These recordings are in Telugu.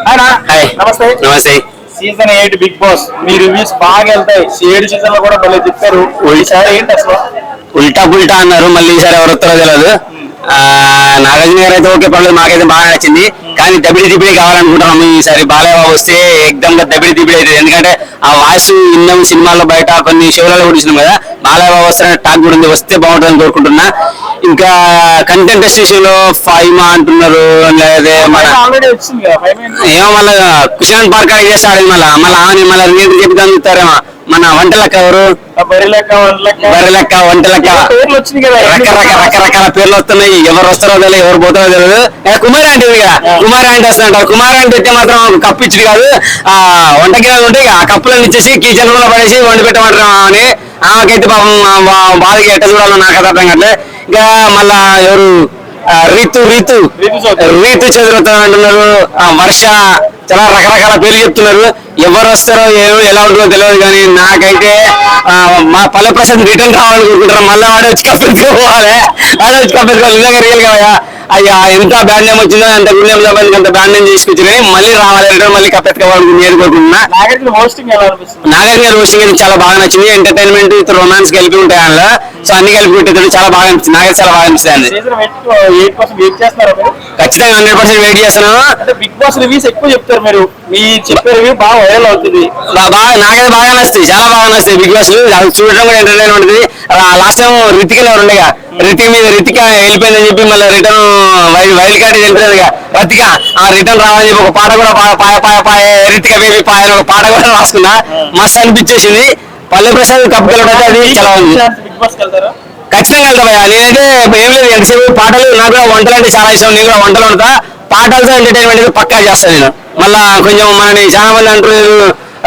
నమస్తే నమస్తే. సీజన్ 8 బిగ్ బాస్ మీ రివ్యూస్ బాగా వెళ్తాయి. 7 సీజన్ లో కూడా మళ్ళీ చెప్పారు. ఈసారి ఏంటి అసలు? ఉల్టా పుల్టా అన్నారు. మళ్ళీ ఈసారి ఎవరు వస్తారో తెలియదు. నాగార్జున గారు అయితే ఓకే పర్లేదు, మాకైతే బాగా నచ్చింది. కానీ దబిడి కావాలనుకుంటున్నాము ఈసారి. బాలయ్య వస్తే ఎగ్దమ్ గా దబిడి అవుతుంది. ఎందుకంటే ఆ వాయిస్ విన్నాం సినిమాల్లో, బయట కొన్ని షోలలో కూడా చూసినాం కదా. బాలయ్య వస్తే టాక్ కూడా ఉంది, వస్తే బాగుంటుందని కోరుకుంటున్నా. ఇంకా కంటెంటెస్ట్ విషయంలో ఫైమా అంటున్నారు. ఏమో మళ్ళీ కుషాన్ పార్క్ చేస్తాడు. మళ్ళీ చెప్తాను చెప్తారేమో. మన వంటలక్క ఎవరు? బర్రెలెక్క వంటలక్క రకరకాల పేర్లు వస్తున్నాయి. ఎవరు వస్తారో తెలియదు, ఎవరు పోతారో తెలియదు. కుమార్ ఆంటీ కుమార్ ఆంటీ వస్తుంటారు. కుమార్ ఆంటీ అయితే మాత్రం కప్పు ఇచ్చి కాదు, ఆ వంటకి ఉంటే ఆ కప్పులను ఇచ్చేసి కిచెన్ లో పడేసి వండి పెట్టమంటారు అని. ఆమెకైతే పాపం బాధకి ఎట్ట చూడాలో నాకు అర్థం కావట్లే. ఇంకా మళ్ళా ఎవరు రీతు చదువుతా అంటున్నారు. వర్ష చాలా రకరకాల పేర్లు చెప్తున్నారు. ఎవరు వస్తారో ఎలా ఉంటుందో తెలియదు. కానీ నాకైతే మా పల్లె ప్రసాద్ రిటర్న్ కావాలని కోరుకుంటారు. మళ్ళీ వాడే వచ్చి కప్పెత్తుకోవాలి. నిజంగా రియల్ గా అయ్యా ఎంత బ్యాడ్ నేమ్ వచ్చిందో, అంత గుడ్ నేమ్ సంబంధించి అంత బ్యాడ్ నేమ్ చేసుకొచ్చి మళ్ళీ రావాలి, రిటర్న్ మళ్ళీ కప్పెత్తుకోవాలని నేను కోరుకుంటున్నా. నాగార్జున హోస్టింగ్ అయితే చాలా బాగా నచ్చింది. ఎంటర్టైన్మెంట్ విత్ రొమాన్స్ కలిపి ఉంటాయి అందులో. సో అన్ని కలిపి పెట్టేది చాలా బాగా అనిపిస్తుంది. నాకైతే చాలా బాగా అనిపిస్తుంది. ఖచ్చితంగా 100% వెయిట్ చేస్తున్నాను. బిగ్ బాస్ రివ్యూస్ ఎక్కువ చెప్తారు మీరు. మీ చెప్పే రివ్యూ బాగా వైరల్ అవుతుంది. నాకైతే బాగా నచ్చుతాయి, చాలా బాగా నచ్చుతాయి బిగ్ బాస్. చూడడం కూడా ఎంటర్టైన్మెంట్ ఉంటుంది. లాస్ట్ టైం రితిక ఎవరు ఉండగా, రితిక వెళ్ళిపోయిందని చెప్పి మళ్ళీ రిటర్న్ వైల్డ్ కార్డ్ వెళ్ళిపోయింది రతిక. ఆ రిటర్న్ రావాలని చెప్పి ఒక పాట కూడా పాయ రితిక బేబీ పాయ ఒక పాట కూడా రాసుకున్నా. మస్తు అనిపించేసింది. పల్లె ప్రసాద్ కప్పు గెలవడం అది చాలా ఉంది. ఖచ్చితంగా వెళ్తా. నేనైతే ఏం లేదు, ఎంతసేపు పాటలు. నాకు కూడా వంటలు అంటే చాలా ఇష్టం. నేను కూడా వంటలు వండుతా. పాటలతో ఎంటర్టైన్మెంట్ అయితే పక్కా చేస్తాను నేను. మళ్ళా కొంచెం మనని చాలా మంది అంటారు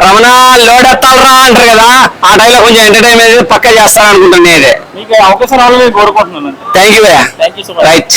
రమణ లోడెత్తాలరా అంటారు కదా, ఆ టైంలో కొంచెం ఎంటర్టైన్మెంట్ పక్కా చేస్తాను అనుకుంటాను నేనైతే. మీకు అవకాశం రావాలని కోరుకుంటున్నాను. Thank you. రైట్.